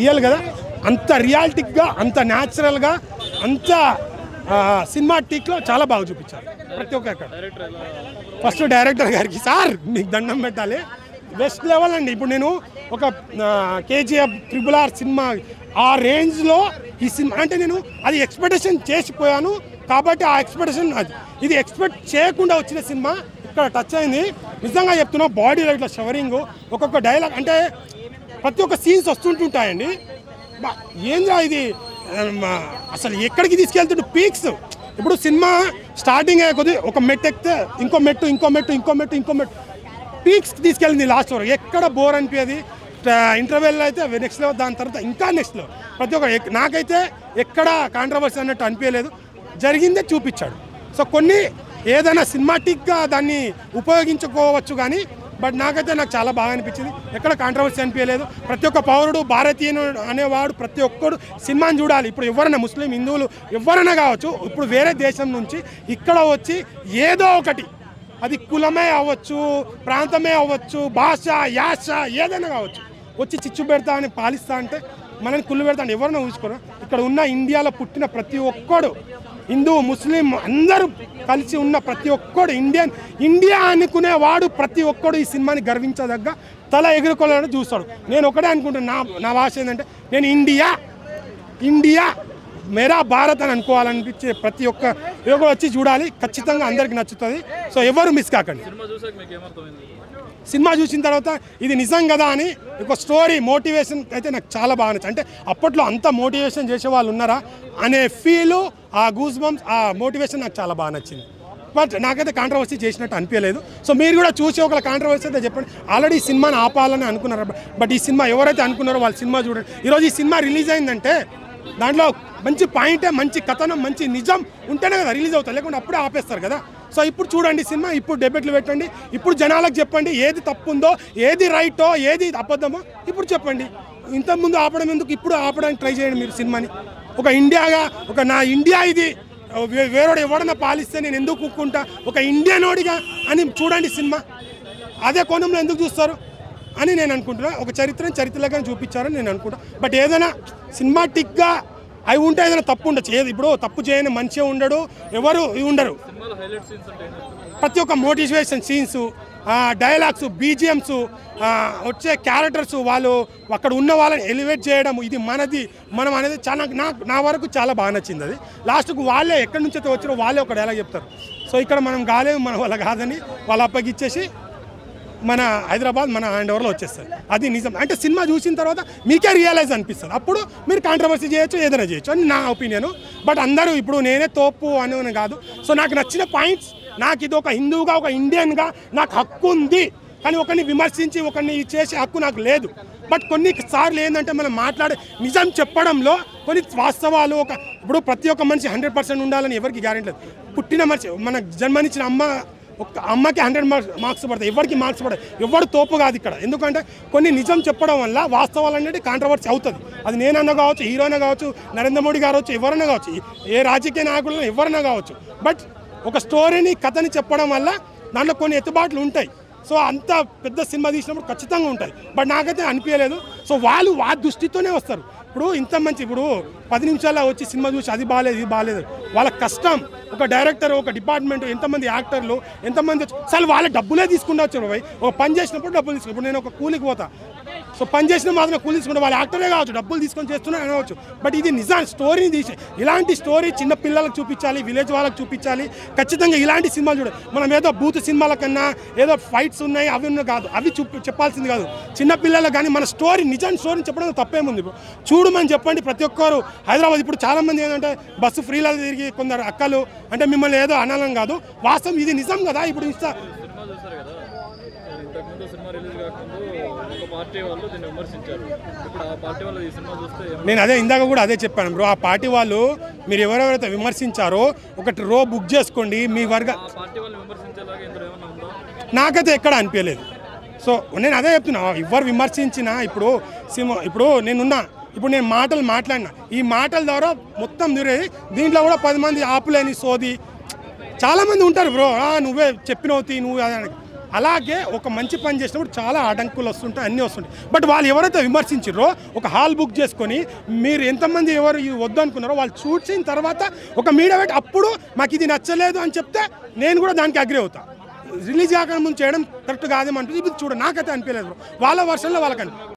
Real కదా, అంత రియాలిటిక్గా, అంత న్యాచురల్గా, అంత సినిమాటిక్లో చాలా బాగా చూపించారు ప్రతి ఒక్క. ఫస్ట్ డైరెక్టర్ గారికి సార్ మీకు దండం పెట్టాలి, బెస్ట్ లెవెల్ అండి. ఇప్పుడు నేను ఒక KGF RRR సినిమా ఆ రేంజ్లో ఈ సినిమా అంటే నేను అది ఎక్స్పెక్టేషన్ చేసిపోయాను కాబట్టి ఆ ఎక్స్పెక్టేషన్ ఇది ఎక్స్పెక్ట్ చేయకుండా వచ్చిన సినిమా ఇక్కడ టచ్ అయింది. నిజంగా చెప్తున్నా, బాడీలో ఇట్లా షవరింగ్, ఒక్కొక్క డైలాగ్ అంటే ప్రతి ఒక్క సీన్స్ వస్తుంటుంటాయండి. ఏంద్రా ఇది అసలు ఎక్కడికి తీసుకెళ్తుంటే పీక్స్. ఇప్పుడు సినిమా స్టార్టింగ్ అయ్యే కొద్ది ఒక మెట్టు ఎక్కితే ఇంకో మెట్టు ఇంకో మెట్టు ఇంకో మెట్టు ఇంకో మెట్టు పీక్స్కి తీసుకెళ్ళింది లాస్ట్ వరకు. ఎక్కడ బోర్ అనిపించేది. ఇంటర్వెల్ అయితే నెక్స్ట్ లెవెల్, దాని తర్వాత ఇంకా నెక్స్ట్ లెవెల్. ప్రతి ఒక్క నాకైతే ఎక్కడ కాంట్రవర్సీ అన్నట్టు అనిపించలేదు, జరిగిందే చూపించాడు. సో కొన్ని ఏదైనా సినిమాటిక్గా దాన్ని ఉపయోగించుకోవచ్చు కానీ బట్ నాకు చాలా బాగా అనిపించింది. ఎక్కడ కాంట్రవర్సీ అనిపించలేదు. ప్రతి ఒక్క పౌరుడు భారతీయుడు అనేవాడు ప్రతి ఒక్కడు సినిమాని చూడాలి. ఇప్పుడు ఎవరైనా ముస్లిం, హిందువులు ఎవరైనా కావచ్చు, ఇప్పుడు వేరే దేశం నుంచి ఇక్కడ వచ్చి ఏదో ఒకటి, అది కులమే అవ్వచ్చు, ప్రాంతమే అవ్వచ్చు, భాష, యాస ఏదైనా కావచ్చు, వచ్చి చిచ్చు పెడతా అని పాలిస్తా అంటే మనల్ని కుళ్ళు పెడతా అని ఎవరైనా ఊహించుకోరు. ఇక్కడ ఉన్న ఇండియాలో పుట్టిన ప్రతి ఒక్కడు, హిందూ ముస్లిం అందరూ కలిసి ఉన్న ప్రతి ఒక్కడు ఇండియా అనుకునేవాడు ప్రతి ఒక్కడు ఈ సినిమాని గర్వించదగ్గ తల ఎగురుకోవాలని చూస్తాడు. నేను ఒకటే అనుకుంటున్నా, నా భాష ఏంటంటే నేను ఇండియా మేరా భారత్ అని అనుకోవాలనిపించే ప్రతి ఒక్క యువకుడు వచ్చి చూడాలి. ఖచ్చితంగా అందరికి నచ్చుతుంది. సో ఎవరు మిస్ కాకండి. సినిమా చూసిన తర్వాత ఇది నిజం కదా అని ఒక స్టోరీ మోటివేషన్ అయితే నాకు చాలా బాగా నచ్చింది. అంటే అప్పట్లో అంత మోటివేషన్ చేసే వాళ్ళు ఉన్నారా అనే ఫీలు, ఆ గూస్ బంప్స్, ఆ మోటివేషన్ నాకు చాలా బాగా నచ్చింది. బట్ నాకైతే కాంట్రవర్సీ చేసినట్టు అనిపించలేదు. సో మీరు కూడా చూసి ఒక కాంట్రవర్సీ అయితే చెప్పండి. ఆల్రెడీ ఈ సినిమాని ఆపాలని అనుకున్నారు, బట్ ఈ సినిమా ఎవరైతే అనుకున్నారో వాళ్ళు సినిమా చూడండి. ఈరోజు ఈ సినిమా రిలీజ్ అయిందంటే దాంట్లో మంచి పాయింటే, మంచి కథనం, మంచి నిజం ఉంటేనే కదా రిలీజ్ అవుతుంది, లేకుంటే అప్పుడే ఆపేస్తారు కదా. సో ఇప్పుడు చూడండి సినిమా, ఇప్పుడు డెబేట్లు పెట్టండి, ఇప్పుడు జనాలకు చెప్పండి ఏది తప్పుందో, ఏది రైటో, ఏది అబద్ధమో ఇప్పుడు చెప్పండి. ఇంతకుముందు ఆపడం ఎందుకు, ఇప్పుడు ఆపడానికి ట్రై చేయండి మీరు సినిమాని. ఒక ఇండియాగా, ఒక నా ఇండియా ఇది, వేరేడు ఎవడన్నా పాలిస్తే నేను ఎందుకు కుక్కుంటా, ఒక ఇండియనోడిగా అని చూడండి సినిమా. అదే కోణంలో ఎందుకు చూస్తారు అని నేను అనుకుంటున్నా. ఒక చరిత్రగా చూపించారని నేను అనుకుంటా. బట్ ఏదైనా సినిమాటిక్గా అవి ఉంటే ఏదైనా తప్పు ఉండొచ్చు. ఏది ఇప్పుడు తప్పు చేయని మంచిగా ఉండడు, ఎవరు ఉండరు. ప్రతి ఒక్క మోటివేషన్ సీన్స్, డైలాగ్స్, BGMs, వచ్చే క్యారెక్టర్స్, వాళ్ళు అక్కడ ఉన్న వాళ్ళని ఎలివేట్ చేయడం, ఇది మనది మనం అనేది చాలా నా వరకు చాలా బాగా నచ్చింది. అది లాస్ట్కు వాళ్ళే ఎక్కడి నుంచి అయితే వచ్చారో వాళ్ళే ఒక డైలాగ్ చెప్తారు. సో ఇక్కడ మనం కాలేము, మన వాళ్ళ కాదని వాళ్ళు అప్పగిచ్చేసి మన హైదరాబాద్ మన హ్యాండ్ ఓవర్లో వచ్చేస్తుంది. అది నిజం. అంటే సినిమా చూసిన తర్వాత మీకే రియలైజ్ అనిపిస్తుంది. అప్పుడు మీరు కాంట్రవర్సీ చేయొచ్చు, ఏదైనా చేయొచ్చు అని నా ఒపీనియను. బట్ అందరూ ఇప్పుడు నేనే తోపు అని కాదు. సో నాకు నచ్చిన పాయింట్స్, నాకు ఇది ఒక హిందువుగా, ఒక ఇండియన్గా నాకు హక్కు ఉంది, కానీ ఒకరిని విమర్శించి ఒకరిని చేసే హక్కు నాకు లేదు. బట్ కొన్నిసార్లు ఏంటంటే మనం మాట్లాడే నిజం చెప్పడంలో కొన్ని వాస్తవాలు, ఇప్పుడు ప్రతి ఒక్క మనిషి 100% ఉండాలని ఎవరికి గ్యారెంటీ లేదు. పుట్టిన మనిషి, మన జన్మనిచ్చిన అమ్మకి 100 మార్క్స్ పడతాయి, ఎవరికి మార్క్స్ పడతాయి, ఎవరు తోపు కాదు ఇక్కడ. ఎందుకంటే కొన్ని నిజం చెప్పడం వల్ల వాస్తవాలు అనేది కాంట్రవర్సీ అవుతుంది. అది నేనన్నా కావచ్చు, హీరోయినా కావచ్చు, నరేంద్ర మోడీ గారు కావచ్చు, ఎవరైనా కావచ్చు, ఏ రాజకీయ నాయకులు ఎవరైనా కావచ్చు. బట్ ఒక స్టోరీని, కథని చెప్పడం వల్ల దాంట్లో కొన్ని ఎత్తుబాట్లు ఉంటాయి. సో అంత పెద్ద సినిమా తీసినప్పుడు ఖచ్చితంగా ఉంటాయి. బట్ నాకైతే అనిపించలేదు. సో వాళ్ళు ఆ దృష్టితోనే వస్తారు. ఇప్పుడు ఇంత మంచి, ఇప్పుడు 10 నిమిషాల్లో వచ్చి సినిమా చూసి అది బాగాలేదు, ఇది బాగాలేదు, వాళ్ళ కష్టం. ఒక డైరెక్టర్, ఒక డిపార్ట్మెంట్, ఎంతమంది యాక్టర్లు, ఎంతమంది అసలు వాళ్ళ డబ్బులే తీసుకుంటూ వచ్చారు. ఒక పని చేసినప్పుడు డబ్బులు తీసుకుని, ఇప్పుడు నేను ఒక కూలికి పోతా, సో పని చేసిన మాత్రం కూలి తీసుకుంటే వాళ్ళ యాక్టరే కావచ్చు, డబ్బులు తీసుకొని చేస్తున్నారు అనవచ్చు. బట్ ఇది నిజం, స్టోరీని తీసి ఇలాంటి స్టోరీ చిన్న పిల్లలకు చూపించాలి, విలేజ్ వాళ్ళకి చూపించాలి. ఖచ్చితంగా ఇలాంటి సినిమాలు చూడాలి. మనం ఏదో బూత్ సినిమాల కన్నా ఏదో ఫైట్స్ ఉన్నాయి అవి ఉన్నాయి కాదు, అవి చెప్పాల్సింది కాదు. చిన్న పిల్లలకు కానీ మన స్టోరీ, నిజాన్ని స్టోరీని చెప్పడం తప్పేముంది. చూడమని చెప్పండి ప్రతి ఒక్కరు. హైదరాబాద్ ఇప్పుడు చాలామంది ఏంటంటే బస్సు ఫ్రీలో తిరిగి కొందరు అక్కలు అంటే మిమ్మల్ని ఏదో అనాలని కాదు, వాస్తవం ఇది నిజం కదా. ఇప్పుడు నేను అదే ఇందాక కూడా అదే చెప్పాను బ్రో. ఆ పార్టీ వాళ్ళు మీరు ఎవరెవరైతే విమర్శించారో ఒకటి రో బుక్ చేసుకోండి మీ వర్గ. నాకైతే ఎక్కడ అనిపించలేదు. సో నేను అదే చెప్తున్నా, ఎవరు విమర్శించినా ఇప్పుడు నేనున్నా, ఇప్పుడు నేను మాటలు మాట్లాడినా, ఈ మాటల ద్వారా మొత్తం దీంట్లో కూడా 10 మంది ఆపులేని సోది చాలామంది ఉంటారు బ్రో. నువ్వే చెప్పినవుతి, నువ్వు అదే అలాగే ఒక మంచి పని చేసినప్పుడు చాలా ఆటంకులు వస్తుంటాయి, అన్నీ వస్తుంటాయి. బట్ వాళ్ళు ఎవరైతే విమర్శించారో ఒక హాల్ బుక్ చేసుకొని మీరు ఎంతమంది ఎవరు ఇది వద్దు అనుకున్నారో వాళ్ళు చూసిన తర్వాత ఒక మీడియా పెట్టి అప్పుడు మాకు ఇది నచ్చలేదు అని చెప్తే నేను కూడా దానికి అగ్రి అవుతా. రిలీజ్ కాకుండా ముందు చేయడం కరెక్ట్ కాదేమంటుంది. ఇది చూడ నాకైతే అనిపించలేదు, వాళ్ళ వర్షన్లో వాళ్ళకని.